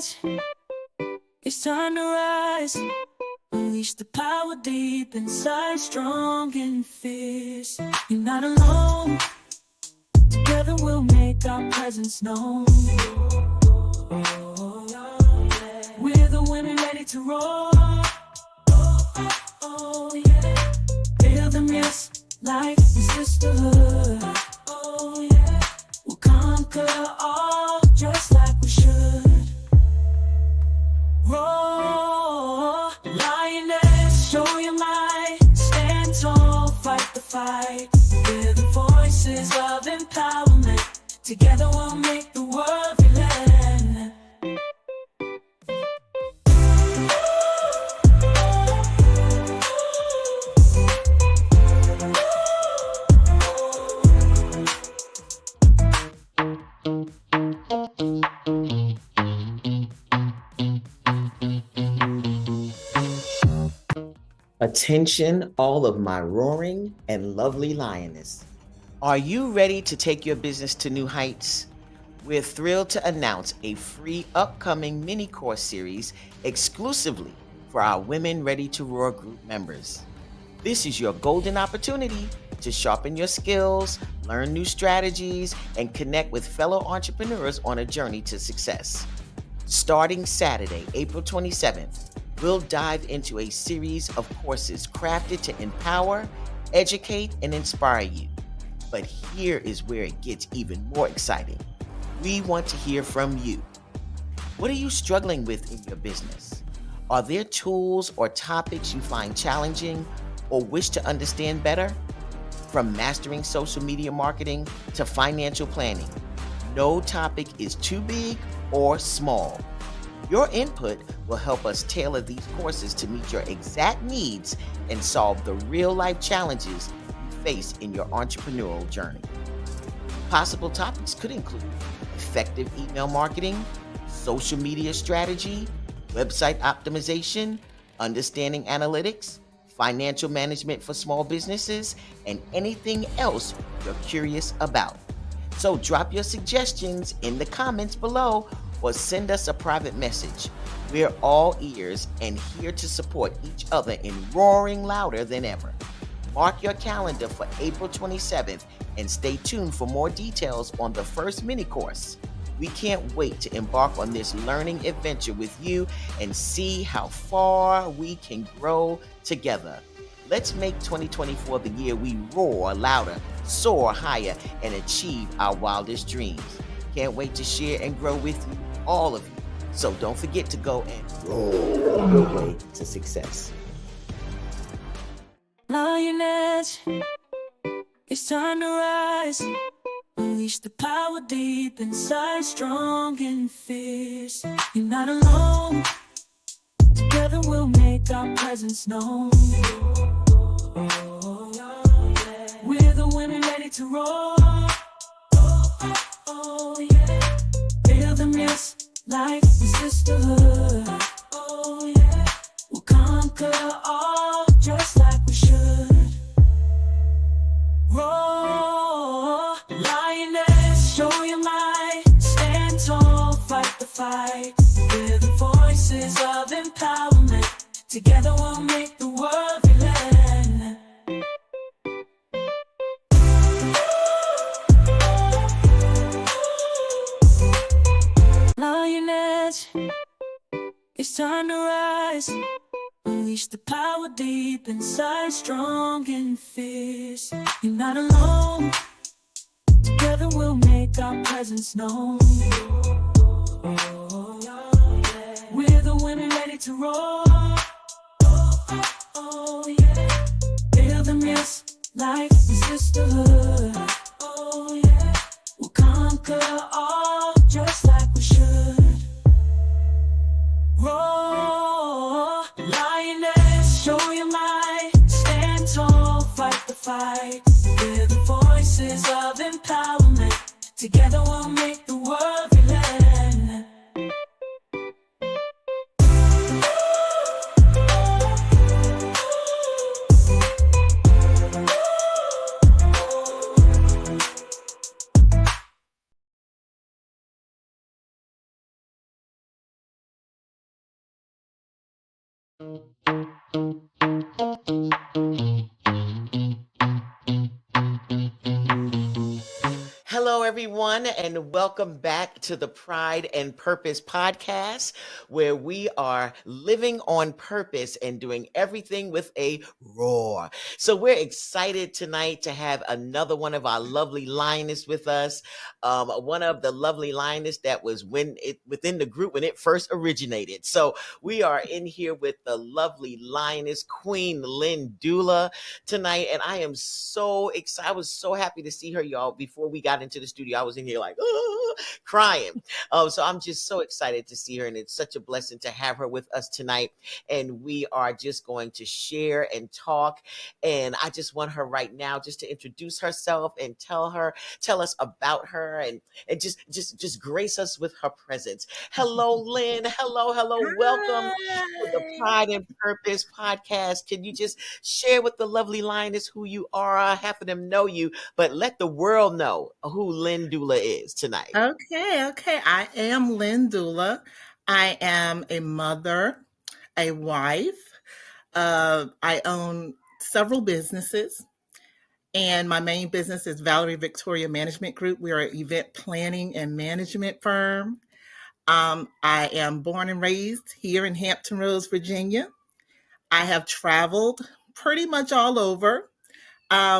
Lioness, it's time to rise. Unleash the power deep inside, strong and fierce. You're not alone. Together we'll make our presence known. We're the women ready to roar. Oh yeah. Build them, yes, life and sisterhood. Oh yeah. We'll conquer all just like we should. Roar, lioness, show your might. Stand tall, fight the fight. We're the voices of empowerment. Together we'll make the world relent. Attention, all of my roaring and lovely lioness. Are you ready to take your business to new heights? We're thrilled to announce a free upcoming mini course series exclusively for our Women Ready to Roar group members. This is your golden opportunity to sharpen your skills, learn new strategies, and connect with fellow entrepreneurs on a journey to success. Starting Saturday, April 27th, we'll dive into a series of courses crafted to empower, educate, and inspire you. But here is where it gets even more exciting. We want to hear from you. What are you struggling with in your business? Are there tools or topics you find challenging or wish to understand better? From mastering social media marketing to financial planning, no topic is too big or small. Your input will help us tailor these courses to meet your exact needs and solve the real-life challenges you face in your entrepreneurial journey. Possible topics could include effective email marketing, social media strategy, website optimization, understanding analytics, financial management for small businesses, and anything else you're curious about. So drop your suggestions in the comments below or send us a private message. We're all ears and here to support each other in roaring louder than ever. Mark your calendar for April 27th and stay tuned for more details on the first mini course. We can't wait to embark on this learning adventure with you and see how far we can grow together. Let's make 2024 the year we roar louder, soar higher, and achieve our wildest dreams. Can't wait to share and grow with you, all of you. So don't forget to go and roar your way to success. Lioness, it's time to rise. Unleash the power deep inside, strong and fierce. You're not alone. Together we'll make our presence known. We're the women ready to roar. Oh yeah. Build them, yes, life and sisterhood. Oh yeah. We'll conquer all just like we should. Roar, lioness, show your might. Stand tall, fight the fight. We're the voices of empowerment. Together we'll make the world relent. Lioness, it's time to rise. Unleash the power deep inside, strong and fierce. You're not alone. Together we'll make our presence known. We're the women ready to roar. Oh yeah. Build them, yes, life and sisterhood. Oh yeah. We'll conquer all just like we should. Roar, lioness, show your might. Stand tall, fight the fight. We're the voices of empowerment. Together we'll make the world relent. Hello, everyone, and welcome back to the Pride and Purpose podcast, where we are living on purpose and doing everything with a roar. So, we're excited tonight to have another one of our lovely lioness with us. One of the lovely lioness that was within the group when it first originated. So, we are in here with the lovely lioness, Queen Lynn Dula tonight, and I am so excited. I was so happy to see her, y'all. Before we got into the studio, I was in here like crying. So I'm just so excited to see her, and it's such a blessing to have her with us tonight. And we are just going to share and talk. And I just want her right now just to introduce herself and tell us about her, and just grace us with her presence. Hello, Lynn. Hello. Welcome to the Hi. Pride and Purpose podcast. Can you just share with the lovely lioness who you are? Half of them know you, but let the world know who Lynn Dula is tonight. Okay. I am Lynn Dula. I am a mother, a wife. I own several businesses, and my main business is Valerie Victoria Management Group. We are an event planning and management firm. I am born and raised here in Hampton Roads, Virginia. I have traveled pretty much all over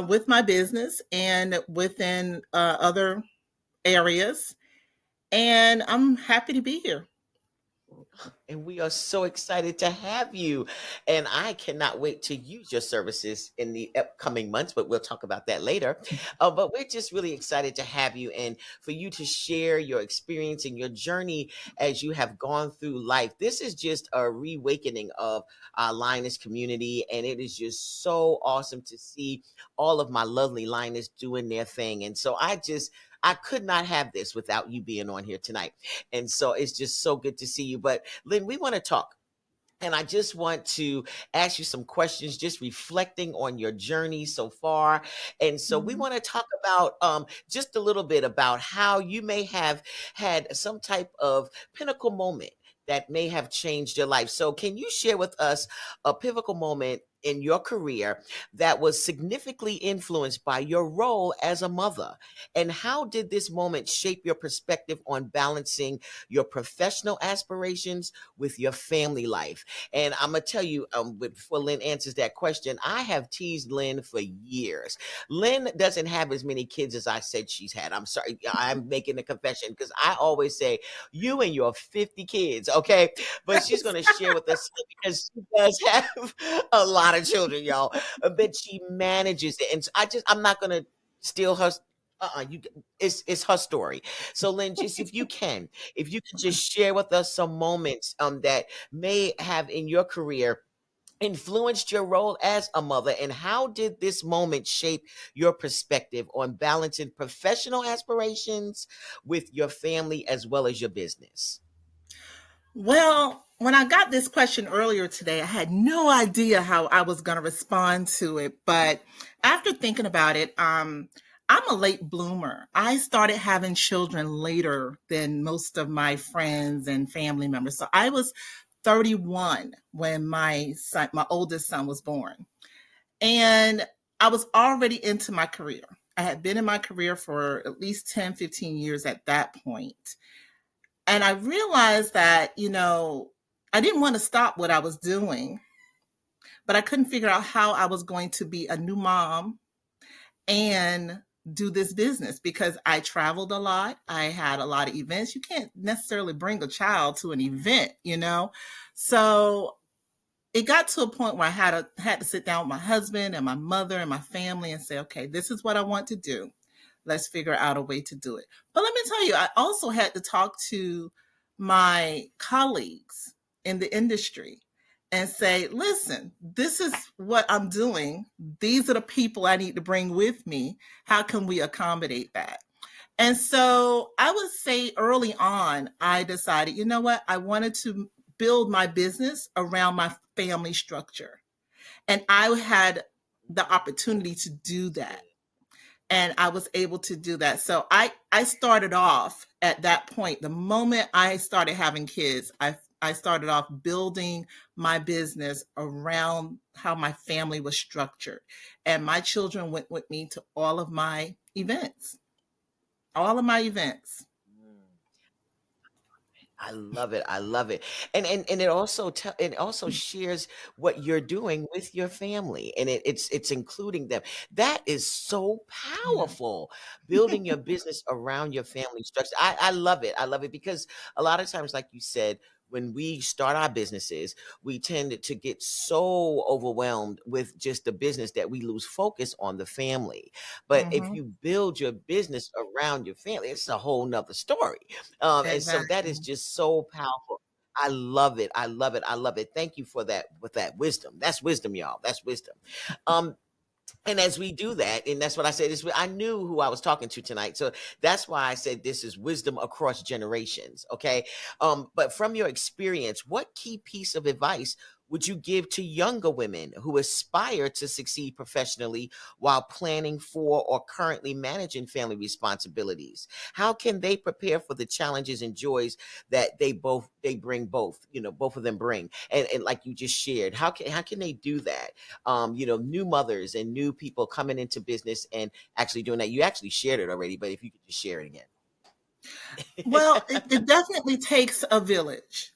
with my business and within other areas. And I'm happy to be here. And we are so excited to have you. And I cannot wait to use your services in the upcoming months, but we'll talk about that later. But we're just really excited to have you and for you to share your experience and your journey as you have gone through life. This is just a reawakening of our Lioness community. And it is just so awesome to see all of my lovely Lioness doing their thing. And so I could not have this without you being on here tonight. And so it's just so good to see you. But Lynn, we want to talk. And I just want to ask you some questions, just reflecting on your journey so far. And so we Mhm. want to talk about just a little bit about how you may have had some type of pinnacle moment that may have changed your life. So, can you share with us a pivotal moment in your career that was significantly influenced by your role as a mother? And how did this moment shape your perspective on balancing your professional aspirations with your family life? And I'm gonna tell you, before Lynn answers that question, I have teased Lynn for years. Lynn doesn't have as many kids as I said she's had. I'm sorry, I'm making a confession because I always say you and your 50 kids, okay? But she's gonna share with us because she does have a lot of children, y'all. But she manages it, and so I'm not gonna steal her. You, it's her story. So, Lynn, just if you could just share with us some moments that may have in your career influenced your role as a mother, and how did this moment shape your perspective on balancing professional aspirations with your family as well as your business? Well, when I got this question earlier today, I had no idea how I was going to respond to it. But after thinking about it, I'm a late bloomer. I started having children later than most of my friends and family members. So I was 31 when my oldest son was born. And I was already into my career. I had been in my career for at least 10, 15 years at that point. And I realized that, I didn't want to stop what I was doing, but I couldn't figure out how I was going to be a new mom and do this business because I traveled a lot. I had a lot of events. You can't necessarily bring a child to an event. So it got to a point where I had to sit down with my husband and my mother and my family and say, okay, this is what I want to do. Let's figure out a way to do it. But let me tell you, I also had to talk to my colleagues in the industry and say, listen, this is what I'm doing. These are the people I need to bring with me. How can we accommodate that? And so I would say early on, I decided, you know what? I wanted to build my business around my family structure. And I had the opportunity to do that. and I was able to do that. So I started off at that point. The moment I started having kids, I started off building my business around how my family was structured. And my children went with me to all of my events. All of my events. I love it. I love it. And it also it also shares what you're doing with your family, and it's including them. That is so Yeah. powerful. Building your business around your family structure. I love it. I love it because a lot of times, like you said, when we start our businesses, we tend to get so overwhelmed with just the business that we lose focus on the family. But if Hmm. you build your business around your family, it's a whole nother story. And so that is Exactly. just so powerful. I love it. I love it. I love it. Thank you for that with that wisdom. That's wisdom, y'all. That's wisdom. Um, and as we do that, and that's what I said, is I knew who I was talking to tonight. So that's why I said this is wisdom across generations. Okay. But from your experience, what key piece of advice would you give to younger women who aspire to succeed professionally while planning for or currently managing family responsibilities? How can they prepare for the challenges and joys that they bring both, both of them bring? And like you just shared, how can they do that? New mothers and new people coming into business and actually doing that. You actually shared it already, but if you could just share it Well, again. it definitely takes a village.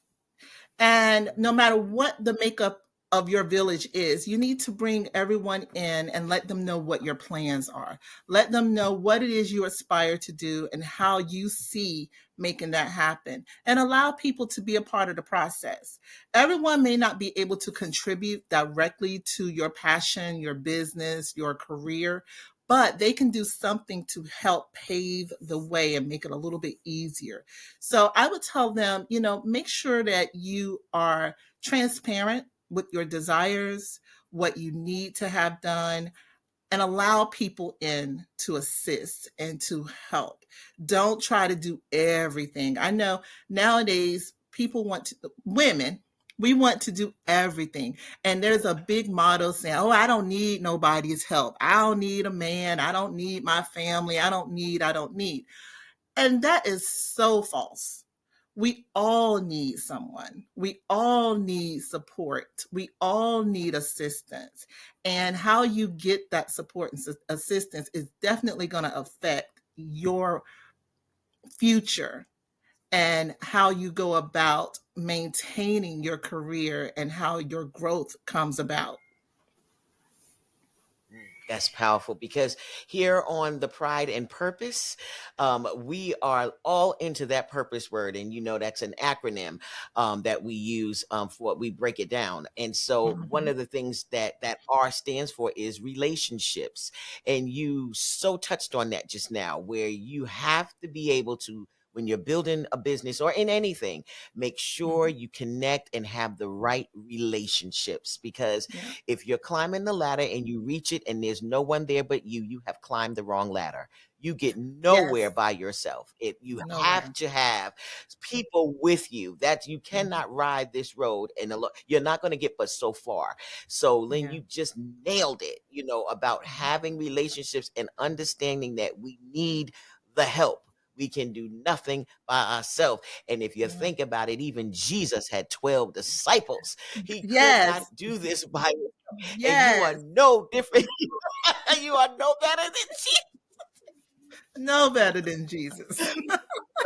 And no matter what the makeup of your village is, you need to bring everyone in and let them know what your plans are. Let them know what it is you aspire to do and how you see making that happen. And allow people to be a part of the process. Everyone may not be able to contribute directly to your passion, your business, your career, but they can do something to help pave the way and make it a little bit easier. So I would tell them, make sure that you are transparent with your desires, what you need to have done, and allow people in to assist and to help. Don't try to do everything. I know nowadays women, we want to do everything. And there's a big motto saying, oh, I don't need nobody's help. I don't need a man. I don't need my family. I don't need. And that is so false. We all need someone. We all need support. We all need assistance. And how you get that support and assistance is definitely going to affect your future and how you go about maintaining your career and how your growth comes about. That's powerful because here on the Pride and Purpose, we are all into that purpose word, and that's an acronym that we use for what we break it down. And so, one Mhm. of the things that R stands for is relationships, and you so touched on that just now, where you have to be able to. When you're building a business or in anything, make sure Mhm. you connect and have the right relationships because Yeah. if you're climbing the ladder and you reach it and there's no one there but you have climbed the wrong ladder. You get nowhere Yes. by yourself. You have Nowhere. to have people with you. That you Mhm. cannot ride this road and you're not going to get but so far. So, Lynn, Yeah. you just nailed it, about Mhm. having relationships and understanding that we need the help. We can do nothing by ourselves. And if you Yeah. think about it, even Jesus had 12 disciples. He could Yes. not do this by himself. And you are Yes. no different. You are no better than Jesus. No better than Jesus.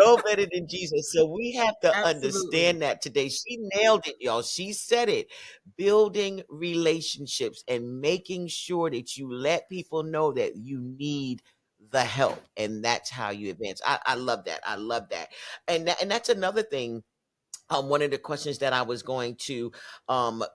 No better than Jesus. So we have to Absolutely. understand that today. She nailed it, y'all. She said it. Building relationships and making sure that you let people know that you need the help. And that's how you advance. I love that. I love that. And that's another thing. One of the questions that I was going to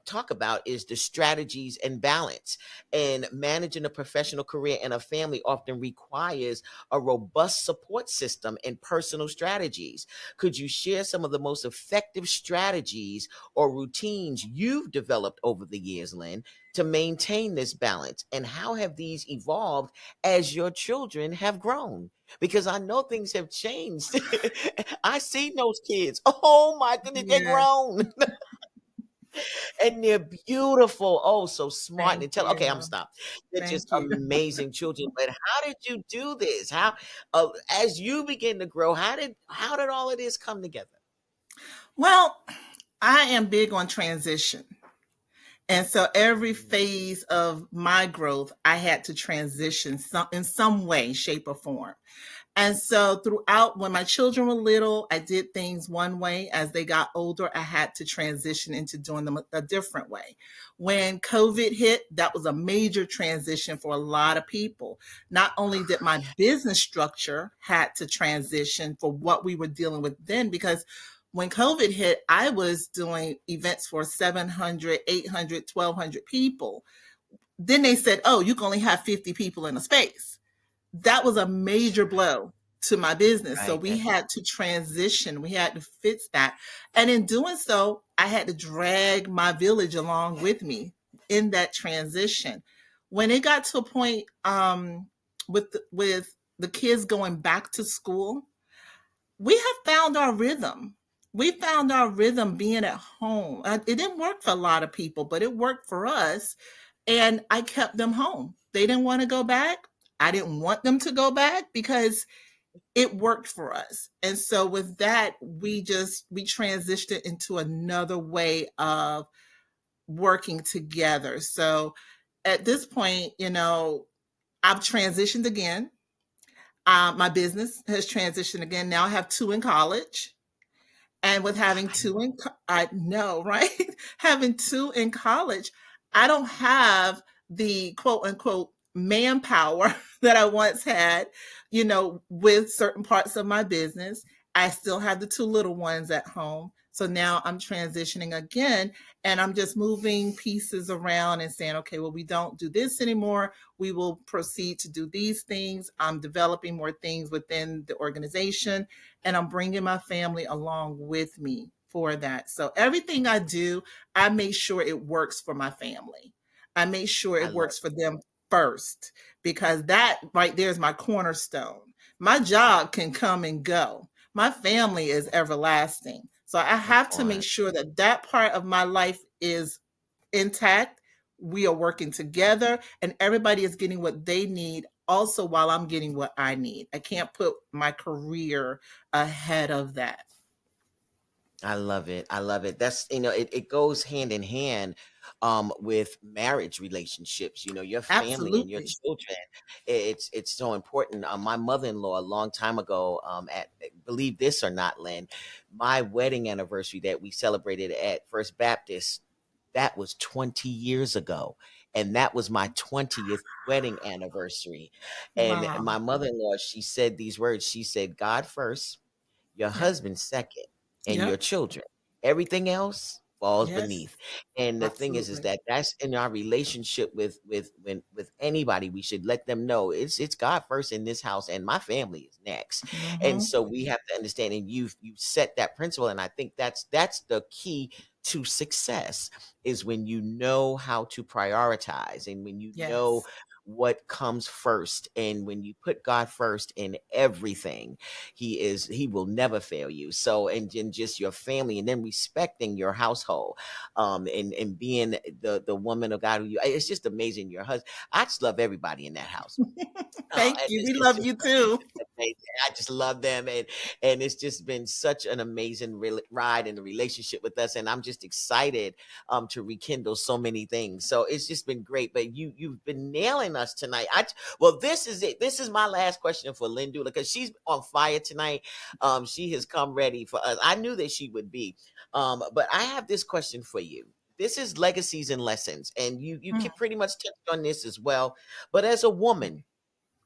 talk about is the strategies and balance. And managing a professional career and a family often requires a robust support system and personal strategies. Could you share some of the most effective strategies or routines you've developed over the years, Lynn, to maintain this balance? And how have these evolved as your children have grown? Because I know things have changed. I seen those kids. Oh my goodness, they're Yes. grown. And they're beautiful. Oh, so smart and Thank intelligent. Okay, I'm you. stopped. They're just Thank you. amazing children. But how did you do this? How, as you begin to grow, how did all of this come together? Well, I am big on transition. And so every Mhm. phase of my growth, I had to transition in some way, shape, or form. And so throughout, when my children were little, I did things one way. As they got older, I had to transition into doing them a different way. When COVID hit, that was a major transition for a lot of people. Not only did my business structure had to transition for what we were dealing with then, because when COVID hit, I was doing events for 700, 800, 1,200 people. Then they said, oh, you can only have 50 people in a space. That was a major blow to my business. So Right. we had to transition, we had to fix that. And in doing so, I had to drag my village along with me in that transition. When it got to a point with the kids going back to school, we have found our rhythm. We found our rhythm being at home. It didn't work for a lot of people, but it worked for us. And I kept them home. They didn't want to go back. I didn't want them to go back because it worked for us. And so with that, we transitioned into another way of working together. So at this point, I've transitioned again. My business has transitioned again. Now I have two in college. And with having I two know. in, I know, right? Having two in college, I don't have the quote unquote manpower that I once had, with certain parts of my business. I still have the two little ones at home. So now I'm transitioning again and I'm just moving pieces around and saying, okay, well, we don't do this anymore. We will proceed to do these things. I'm developing more things within the organization and I'm bringing my family along with me for that. So everything I do, I make sure it works for my family. I make sure I it love works for them first because that right there is my cornerstone. My job can come and go. My family is everlasting. So I that have to make part. sure that that part of my life is intact. We are working together and everybody is getting what they need also while I'm getting what I need. I can't put my career ahead of that. I love it. I love it. That's, it goes hand in hand with marriage relationships, your family and your Absolutely. children. It's so important. My mother-in-law a long time ago, at believe this or not, Lynn, my wedding anniversary that we celebrated at First Baptist, that was 20 years ago. And that was my 20th wedding anniversary. And Wow. my mother-in-law, she said these words. She said, God first, your Yep. husband second, and your Yep. children. Everything else falls Yes. beneath. And the thing is Absolutely. that that's in our relationship with anybody. We should let them know it's God first in this house, and my family is next. And Hmm. so we have to understand, and you set that principle, and I think that's the key to success is when you know how to prioritize and when you know Yes. what comes first and when you put God first in everything, he will never fail you. So and just your family and then respecting your household, and being the woman of God who you, it's just amazing. Your husband, I just love everybody in that house. Thank And you. it's We it's love just you too. amazing. I just love them, and it's just been such an amazing ride in the relationship with us, and I'm just excited to rekindle so many things. So it's just been great. But you've been nailing us tonight. Well, this is it. This is my last question for Lynn Dula because she's on fire tonight. She has come ready for us. I knew that she would be. But I have this question for you. This is legacies and lessons, and you Mm, can pretty much touch on this as well. But as a woman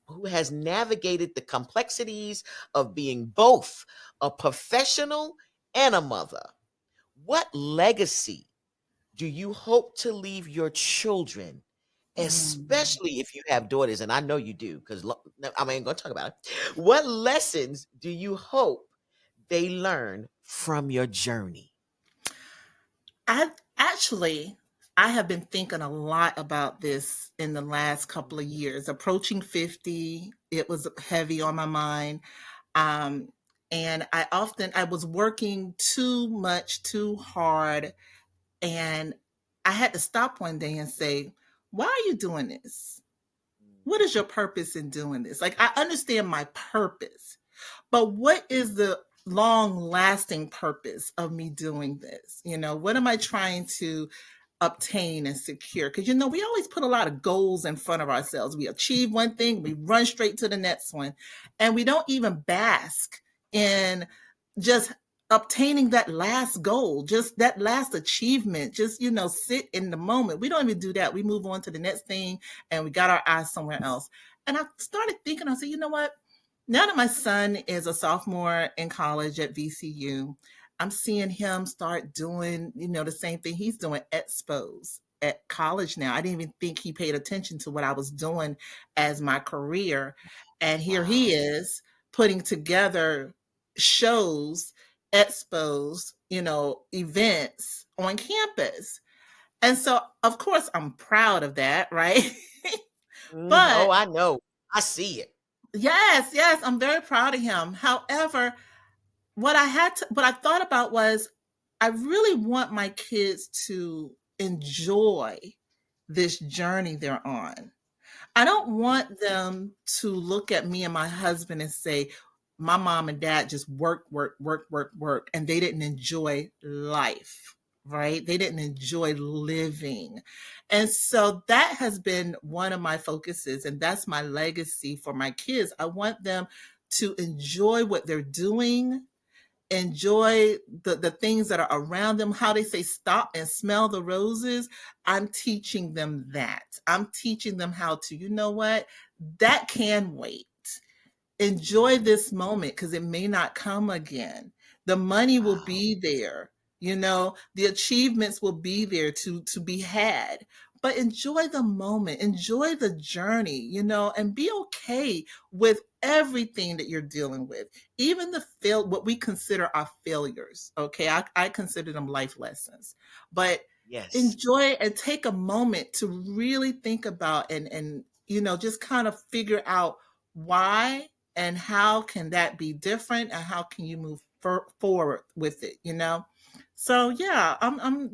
who has navigated the complexities of being both a professional and a mother, what legacy do you hope to leave your children, mm. especially if you have daughters? And I know you do, because I ain't going to talk about it. What lessons do you hope they learn from your journey? I actually I have been thinking a lot about this in the last couple of years. Approaching 50, it was heavy on my mind. Um, and I was working too much, too hard And I had to stop one day and say, why are you doing this? What Mhm. is your purpose in doing this? Like, I understand my purpose, but what is the long lasting purpose of me doing this? What am I trying to obtain and secure? Because, we always put a lot of goals in front of ourselves. We achieve one thing, we run straight to the next one, and we don't even bask in just obtaining that last goal, just that last achievement, just, sit in the moment. We don't even do that. We move on to the next thing and we got our eyes somewhere else. And I started thinking, I said, you know what? Now that my son is a sophomore in college at VCU, I'm seeing him start doing, the same thing he's doing, expos at college now. I didn't even think he paid attention to what I was doing as my career. And here he Wow. is putting together shows, expos, events on campus. And so, of course, I'm proud of that, right? Mhm. Oh, But I know. I see it. yes, yes, I'm very proud of him. However, what I thought about was I really want my kids to enjoy this journey they're on. I don't want them to look at me and my husband and say, my mom and dad just work, work, work, work, work, and they didn't enjoy life, right? They didn't enjoy living. And so that has been one of my focuses, and that's my legacy for my kids. I want them to enjoy what they're doing, enjoy the things that are around them, how they say stop and smell the roses. I'm teaching them that. I'm teaching them how to, you know what, that can wait. Enjoy Mhm. this moment because it may not come again. The money will Wow. be there, the achievements will be there to be had. But enjoy the moment, enjoy the journey, and be okay with everything that you're dealing with. Even what we consider our failures. Okay. I consider them life lessons. But Yes. enjoy and take a moment to really think about and just kind of figure out why and how can that be different and how can you move forward with it. So yeah,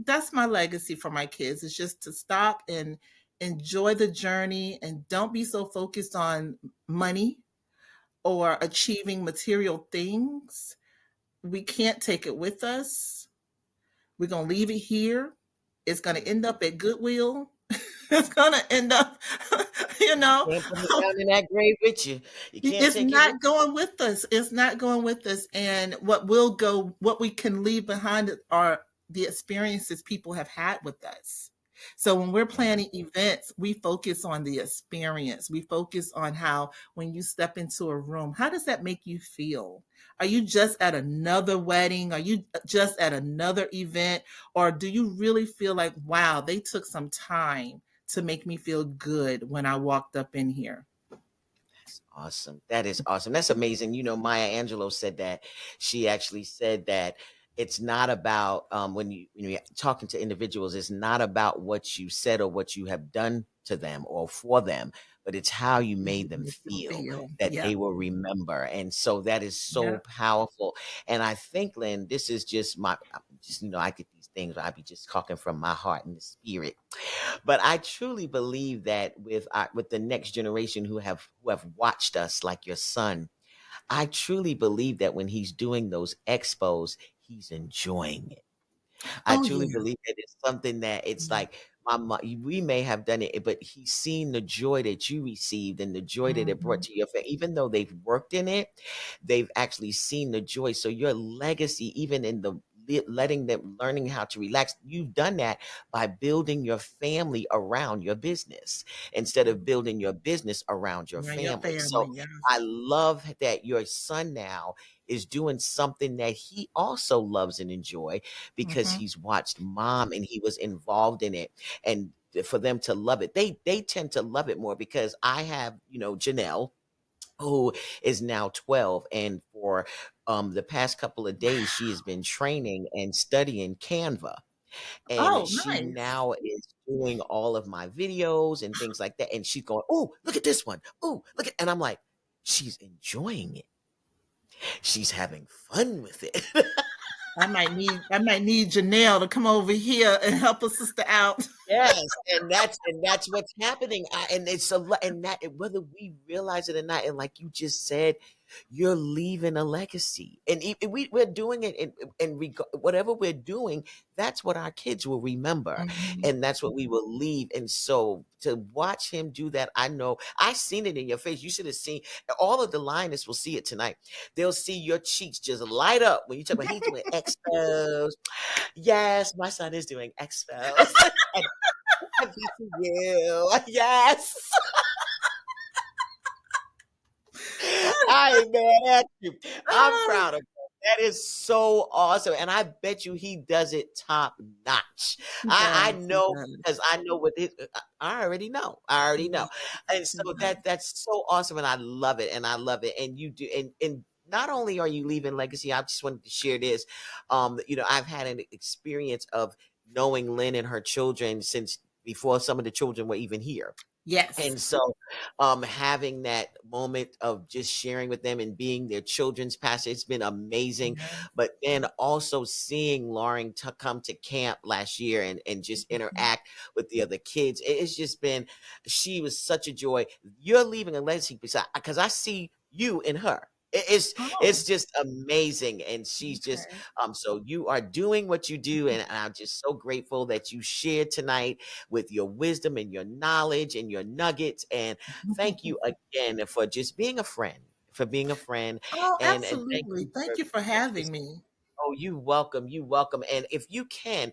that's my legacy for my kids, is just to stop and enjoy the journey and don't be so focused on money or achieving material things. We can't take it with us. We're going to leave it here. It's going to end Mhm. up at Goodwill. It's going to end up, you You know, can't put it down in that grave with you. You can't it's take it with not going with us. It's not going with us. And what we can leave behind are the experiences people have had with us. So when we're you. planning events, we focus on the experience. We focus on how, when you step into a room, how does that make you feel? Are you just at another wedding? Are you just at another event? Or do you really feel like, wow, they took some time to make me feel good when I walked up in here? That's awesome. That is awesome. That's amazing. Maya Angelou said that. She actually said that it's not about when you're talking to individuals, it's not about what you said or what you have done to them or for them, but it's how you made them Make you feel feel. that Yeah. they will remember. And so that is so Yeah. powerful. And I think, Lynn, this is just I get these things, I be just talking from my heart and the spirit. But I truly believe that with the next generation who have watched us, like your son, I truly believe that when he's doing those expos, he's enjoying it. I Oh, truly yeah. believe that it's something that it's Yeah. like we may have done it, but he's seen the joy that you received and the joy that it brought Mhm. to your family. Even though they've worked in it, they've actually seen the joy. So your legacy, even in the letting them learning how to relax, you've done that by building your family around your business instead of building your business around your Yeah, your family. So family, yeah. I love that your son now is doing something that he also loves and enjoy because Mhm. he's watched mom and he was involved in it. And for them to love it, they tend to love it more because I have, Janelle, who is now 12, and for the past couple of days she has been training and studying Canva, and Oh, she nice. now is doing all of my videos and things like that, and she's going, oh, look at this one, oh, look at, and I'm like, she's enjoying it, she's having fun with it. I might need Janelle to come over here and help a sister out. Yes, and that's what's happening, and it's a lot, and that whether we realize it or not, and like you just said, you're leaving a legacy, and we're doing it, and whatever we're doing, that's what our kids will remember, Mhm. and that's what we will leave. And so to watch him do that, I know I seen it in your face. You should have seen all of the Lioness will see it tonight. They'll see your cheeks just light up when you talk about he's doing expos. Yes, my son is doing expos. Happy to you. Yes. I ain't mad at you. I'm Oh, proud of him. That is so awesome. And I bet you he does it top notch. he I does, he know because does. I know what it I already know. I already know. Yes, And he so does. that's so awesome. And I love it. And I love it. And you do and not only are you leaving legacy, I just wanted to share this. I've had an experience of knowing Lynn and her children since before some of the children were even here. Yes. And so, having that moment of just sharing with them and being their children's pastor, it's been amazing. Yes. But then also seeing Lauren come to camp last year and just Mhm. interact with the other kids, it's just been, she was such a joy. You're leaving a legacy because I see you in her. Oh, It's just amazing, and she's just okay. so you are doing what you do, and I'm just so grateful that you shared tonight with your wisdom and your knowledge and your nuggets. And thank you again for just being a friend, for being a friend. Oh, And thank absolutely. you Thank for you for having just me. oh, you welcome, you welcome. And if you can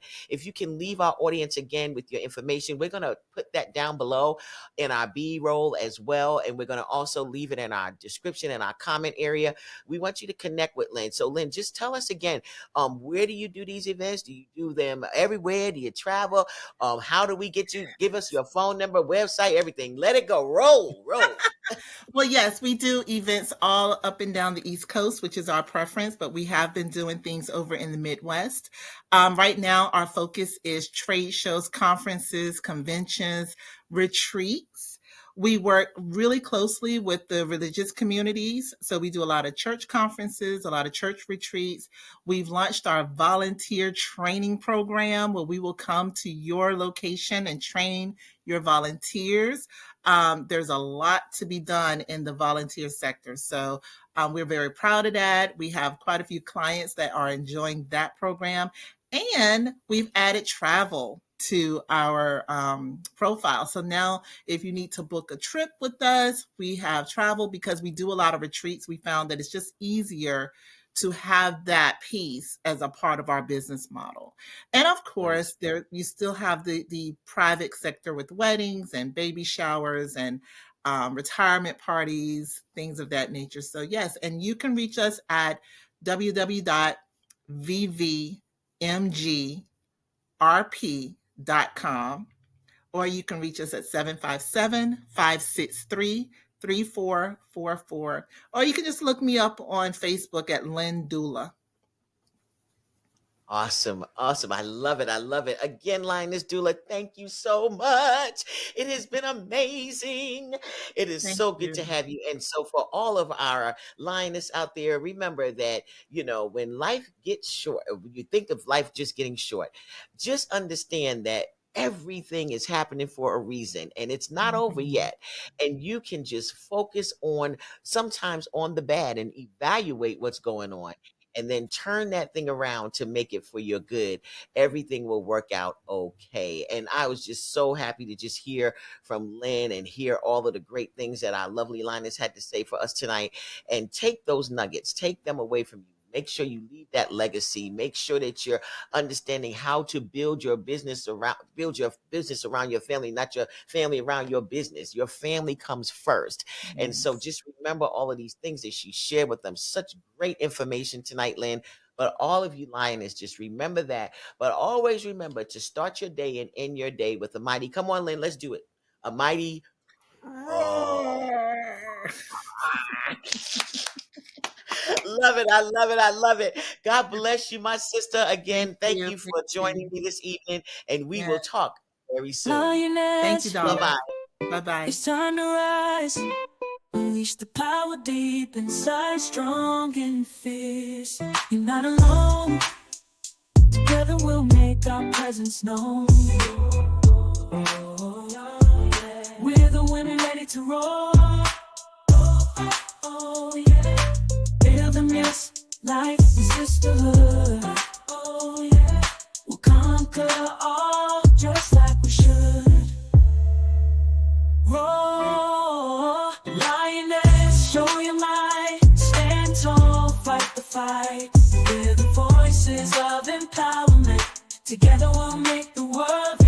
leave our audience again with your information, we're gonna put that down below in our B-roll as well. And we're gonna also leave it in our description and our comment area. We want you to connect with Lynn. So Lynn, just tell us again, where do you do these events? Do you do them everywhere? Do you travel? How do we get you? Give us your phone number, website, everything. Let it go. Roll, roll. Well, yes, we do events all up and down the East Coast, which is our preference, but we have been doing things over in the Midwest. Right now, our focus is trade shows, conferences, conventions, retreats. We work really closely with the religious communities. So we do a lot of church conferences, a lot of church retreats. We've launched our volunteer training program where we will come to your location and train your volunteers. There's a lot to be done in the volunteer sector. So we're very proud of that. We have quite a few clients that are enjoying that program. And we've added travel to our profile. So now, if you need to book a trip with us, we have travel because we do a lot of retreats. We found that it's just easier to have that piece as a part of our business model. And of Nice. course, there you still have the private sector with weddings and baby showers and retirement parties, things of that nature. So yes, and you can reach us at www.vvmgrp.com, or you can reach us at 757-563-3444, or you can just look me up on Facebook at Lynn Dula. Awesome. Awesome. I love it. I love it. Again, Lioness Dula, thank you so much. It has been amazing. It is Thank so good to you. have you. And so, for all of our Lioness out there, remember that, when life gets short, when you think of life just getting short, just understand that everything is happening for a reason and it's not over Mhm. yet. And you can just focus on sometimes on the bad and evaluate what's going on and then turn that thing around to make it for your good, everything will work out okay. And I was just so happy to just hear from Lynn and hear all of the great things that our lovely Linus had to say for us tonight. And take those nuggets, take them away from you. Make sure you leave that legacy. Make sure that you're understanding how to build your business around your family, not your family around your business. Your family comes first. And so Yes. just remember all of these things that she shared with them. Such great information tonight, Lynn. But all of you lioness, just remember that. But always remember to start your day and end your day with a mighty. Come on, Lynn, let's do it. A mighty roar. Roar. Love it. I love it. I love it. God bless you, my sister. Thank Again, thank you. you Thank for joining you. me this evening, and we Yeah. will talk very soon. Thank you, Lioness, Bye darling. bye. Bye bye. it's time to rise. Unleash the power deep inside, strong and fierce. You're not alone. Together we'll make our presence known. We're the women ready to roll. Oh yeah. Rhythm is life and sisterhood. Oh yeah. We'll conquer all just like we should. Roar, lioness, show your might. Stand tall, fight the fight. We're the voices of empowerment. Together we'll make the world